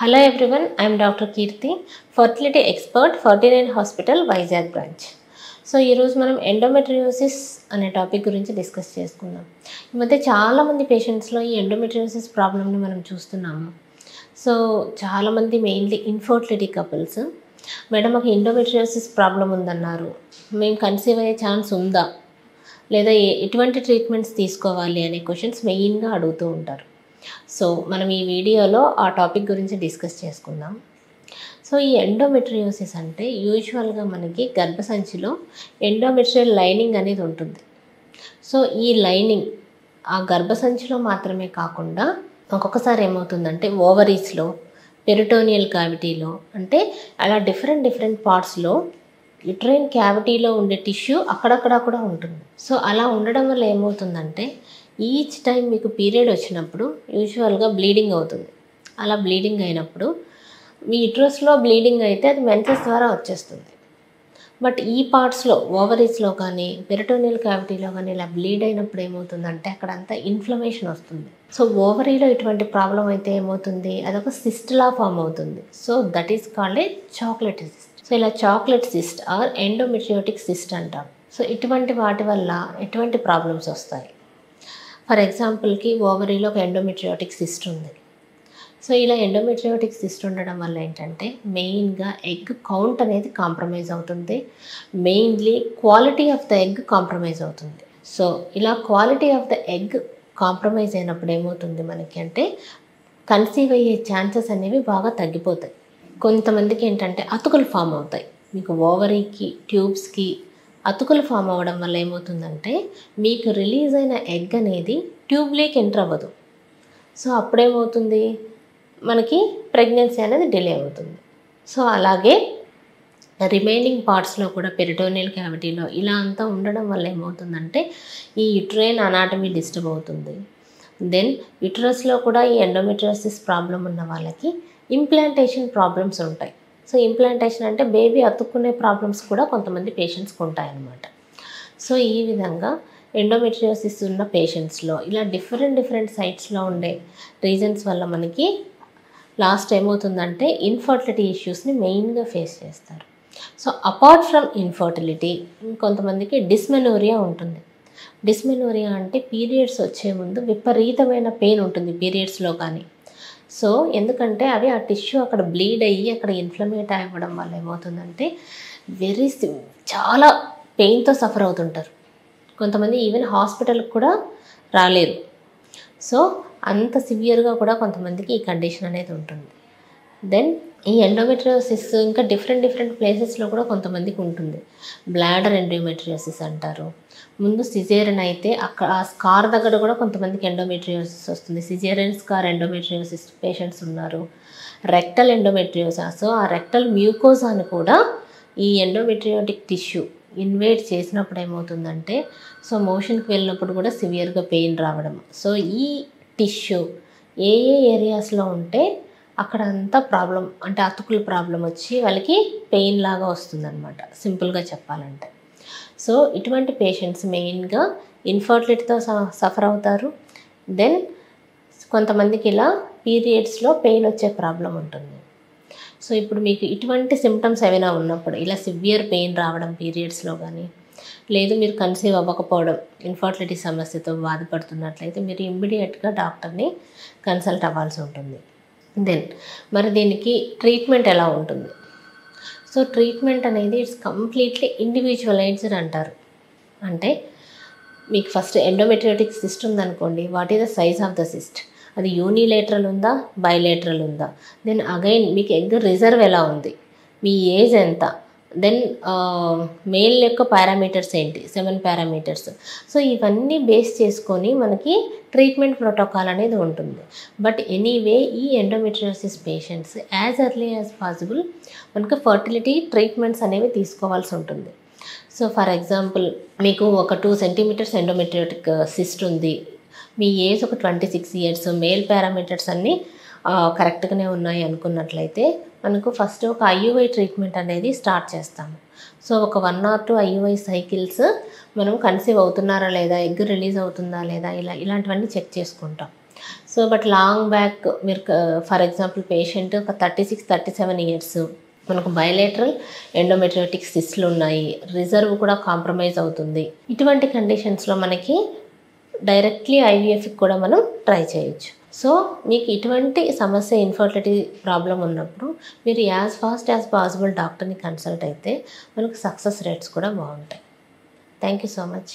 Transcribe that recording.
Hello everyone, I am Dr. Kirti, fertility expert, 49 Hospital, Vizag branch. So ఈరోజు మనం endometriosis అనే topic గురించి discuss చేసుకుందాం. ఈ మధ్య చాలామంది పేషెంట్స్లో ఈ ఎండోమెట్రియోసిస్ ప్రాబ్లమ్ని మనం చూస్తున్నాము. సో చాలామంది మెయిన్లీ ఇన్ఫర్టిలిటీ కపుల్స్, మేడం మాకు ఎండోమెట్రియోసిస్ ప్రాబ్లం ఉందన్నారు, మేము కన్సీవ్ అయ్యే ఛాన్స్ ఉందా, లేదా ఎటువంటి ట్రీట్మెంట్స్ తీసుకోవాలి అనే క్వశ్చన్స్ మెయిన్గా అడుగుతూ ఉంటారు. సో మనం ఈ వీడియోలో ఆ టాపిక్ గురించి డిస్కస్ చేసుకుందాం. సో ఈ ఎండోమెట్రియోసిస్ అంటే యూజువల్గా మనకి గర్భసంచిలో ఎండోమెట్రియల్ లైనింగ్ అనేది ఉంటుంది. సో ఈ లైనింగ్ ఆ గర్భసంచిలో మాత్రమే కాకుండా ఒక్కొక్కసారి ఏమవుతుందంటే ఓవరీస్లో, పెరిటోనియల్ క్యావిటీలో, అంటే అలా డిఫరెంట్ పార్ట్స్లో యుట్రైన్ క్యావిటీలో ఉండే టిష్యూ అక్కడక్కడ కూడా ఉంటుంది. సో అలా ఉండడం వల్ల ఏమవుతుందంటే ఈచ్ టైం మీకు పీరియడ్ వచ్చినప్పుడు యూజువల్గా బ్లీడింగ్ అవుతుంది. అలా బ్లీడింగ్ అయినప్పుడు మీ యుట్రస్లో బ్లీడింగ్ అయితే అది మెన్సెస్ ద్వారా వచ్చేస్తుంది. బట్ ఈ పార్ట్స్లో ఓవరీస్లో కానీ పెరిటోనియల్ క్యావిటీలో కానీ ఇలా బ్లీడ్ అయినప్పుడు ఏమవుతుందంటే అక్కడంతా ఇన్ఫ్లమేషన్ వస్తుంది. సో ఓవరీలో ఇటువంటి ప్రాబ్లం అయితే ఏమవుతుంది, అదొక సిస్ట్లా ఫామ్ అవుతుంది. So that is called a chocolate cyst. So ఇలా chocolate cyst or endometriotic cyst అంటాం. సో ఇటువంటి వాటి వల్ల ఎటువంటి ప్రాబ్లమ్స్ వస్తాయి. ఫర్ ఎగ్జాంపుల్కి ఓవరీలో ఒక ఎండోమెట్రియోటిక్ సిస్ట్ ఉంది. సో ఇలా ఎండోమెట్రియోటిక్ సిస్ట్ ఉండడం వల్ల ఏంటంటే మెయిన్గా ఎగ్ కౌంట్ అనేది కాంప్రమైజ్ అవుతుంది. Mainly quality of the egg compromise అవుతుంది. సో ఇలా quality of the egg compromise అయినప్పుడు ఏమవుతుంది మనకి అంటే కన్సీవ్ అయ్యే ఛాన్సెస్ అనేవి బాగా తగ్గిపోతాయి. కొంతమందికి ఏంటంటే అతుకులు ఫామ్ అవుతాయి. మీకు ఓవరీకి ట్యూబ్స్కి అతుకులు ఫామ్ అవ్వడం వల్ల ఏమవుతుందంటే మీకు రిలీజ్ అయిన ఎగ్ అనేది ట్యూబ్లోకి ఎంటర్ అవ్వదు. సో అప్పుడేమవుతుంది మనకి ప్రెగ్నెన్సీ అనేది డిలే అవుతుంది. సో అలాగే రిమైనింగ్ పార్ట్స్లో కూడా పెరిటోనియల్ క్యావిటీలో ఇలా అంతా ఉండడం వల్ల ఏమవుతుందంటే ఈ యుట్రైన్ అనాటమీ డిస్టర్బ్ అవుతుంది. దెన్ యుటరస్లో కూడా ఈ ఎండోమెట్రియోసిస్ ప్రాబ్లం ఉన్న వాళ్ళకి ఇంప్లాంటేషన్ ప్రాబ్లమ్స్ ఉంటాయి. సో ఇంప్లాంటేషన్ అంటే బేబీ అతుక్కునే ప్రాబ్లమ్స్ కూడా కొంతమంది పేషెంట్స్కి ఉంటాయన్నమాట. సో ఈ విధంగా ఎండోమెట్రియోసిస్ ఉన్న పేషెంట్స్లో ఇలా డిఫరెంట్ సైట్స్లో ఉండే రీజన్స్ వల్ల మనకి లాస్ట్ ఏమవుతుందంటే ఇన్ఫర్టిలిటీ ఇష్యూస్ని మెయిన్గా ఫేస్ చేస్తారు. సో అపార్ట్ ఫ్రమ్ ఇన్ఫర్టిలిటీ ఇంకొంతమందికి డిస్మెనోరియా ఉంటుంది. డిస్మెనోరియా అంటే పీరియడ్స్ వచ్చే ముందు విపరీతమైన పెయిన్ ఉంటుంది పీరియడ్స్లో కానీ. సో ఎందుకంటే అవి ఆ టిష్యూ అక్కడ బ్లీడ్ అయ్యి అక్కడ ఇన్ఫ్లమేట్ అవ్వడం వల్ల ఏమవుతుందంటే చాలా పెయిన్తో సఫర్ అవుతుంటారు. కొంతమంది ఈవెన్ హాస్పిటల్కి కూడా రాలేరు. సో అంత సివియర్గా కూడా కొంతమందికి ఈ కండిషన్ అనేది ఉంటుంది. దెన్ ఈ ఎండోమెట్రియోసిస్ ఇంకా డిఫరెంట్ ప్లేసెస్లో కూడా కొంతమందికి ఉంటుంది. బ్లాడర్ ఎండోమెట్రియోసిస్ అంటారు. ముందు సిజేరియన్ అయితే అక్కడ ఆ స్కార్ దగ్గర కూడా కొంతమందికి ఎండోమెట్రియోసిస్ వస్తుంది. సిజేరియన్ స్కార్ ఎండోమెట్రియోసిస్ పేషెంట్స్ ఉన్నారు. రెక్టల్ ఎండోమెట్రియోసిస్, సో ఆ రెక్టల్ మ్యూకోసాని కూడా ఈ ఎండోమెట్రియోటిక్ టిష్యూ ఇన్వేట్ చేసినప్పుడు ఏమవుతుందంటే సో మోషన్కి వెళ్ళినప్పుడు కూడా సివియర్గా పెయిన్ రావడం. సో ఈ టిష్యూ ఏ ఏరియాస్లో ఉంటే అక్కడ అంతా ప్రాబ్లం అంటే అతుకుల ప్రాబ్లం వచ్చి వాళ్ళకి పెయిన్ లాగా వస్తుందన్నమాట, సింపుల్గా చెప్పాలంటే. సో ఇటువంటి పేషెంట్స్ మెయిన్గా ఇన్ఫర్టిలిటీతో సఫర్ అవుతారు. దెన్ కొంతమందికి ఇలా పీరియడ్స్లో పెయిన్ వచ్చే ప్రాబ్లం ఉంటుంది. సో ఇప్పుడు మీకు ఇటువంటి సిమ్టమ్స్ ఏమైనా ఉన్నప్పుడు ఇలా సివియర్ పెయిన్ రావడం పీరియడ్స్లో కానీ, లేదు మీరు కన్సీవ్ అవ్వకపోవడం ఇన్ఫర్టిలిటీ సమస్యతో బాధపడుతున్నట్లయితే మీరు ఇమ్మీడియట్గా డాక్టర్ని కన్సల్ట్ అవ్వాల్సి ఉంటుంది. దెన్ మరి దీనికి ట్రీట్మెంట్ ఎలా ఉంటుంది? సో ట్రీట్మెంట్ అనేది ఇట్స్ కంప్లీట్లీ ఇండివిజువలైజ్డ్ అంటారు. అంటే మీకు ఫస్ట్ ఎండోమెట్రియోటిక్ సిస్ట్ ఉందనుకోండి, what is the size of the cyst, అది యూనిలేటరల్ ఉందా, బైలేటరల్ ఉందా, దెన్ అగైన్ మీకు ఎగ్ రిజర్వ్ ఎలా ఉంది, మీ ఏజ్ ఎంత, దెన్ మేల్ యొక్క పారామీటర్స్ ఏంటి, 7 పారామీటర్స్. సో ఇవన్నీ బేస్ చేసుకొని మనకి ట్రీట్మెంట్ ప్రోటోకాల్ అనేది ఉంటుంది. బట్ ఎనీవే ఈ endometriosis patients as early as possible మనకు ఫర్టిలిటీ ట్రీట్మెంట్స్ అనేవి తీసుకోవాల్సి ఉంటుంది. సో ఫర్ ఎగ్జాంపుల్ మీకు ఒక 2 సెంటీమీటర్స్ ఎండోమెట్రియోటిక్ సిస్ట్ ఉంది, మీ ఏజ్ ఒక 26 ఇయర్స్, మేల్ పారామీటర్స్ అన్నీ కరెక్ట్గానే ఉన్నాయి అనుకున్నట్లయితే మనకు ఫస్ట్ ఒక ఐయుఐ ట్రీట్మెంట్ అనేది స్టార్ట్ చేస్తాము. సో ఒక 1 or 2 ఐయుఐ సైకిల్స్ మనం కన్సీవ్ అవుతున్నారా లేదా, ఎగ్ రిలీజ్ అవుతుందా లేదా, ఇలాంటివన్నీ చెక్ చేసుకుంటాం. సో బట్ లాంగ్ బ్యాక్ మీరు ఫర్ ఎగ్జాంపుల్ పేషెంట్ ఒక 36-37 ఇయర్స్, మనకు బయలేటరల్ ఎండోమెట్రియోటిక్ సిస్ట్లు ఉన్నాయి, రిజర్వ్ కూడా కాంప్రమైజ్ అవుతుంది. ఇటువంటి కండిషన్స్లో మనకి డైరెక్ట్లీ ఐవీఎఫ్కి కూడా మనం ట్రై చేయొచ్చు. సో మీకు ఇటువంటి సమస్య ఇన్ఫర్టిలిటీ ప్రాబ్లం ఉన్నప్పుడు మీరు యాజ్ ఫాస్ట్ యాజ్ పాసిబుల్ డాక్టర్ని కన్సల్ట్ అయితే మనకు సక్సెస్ రేట్స్ కూడా బాగుంటాయి. Thank you so much.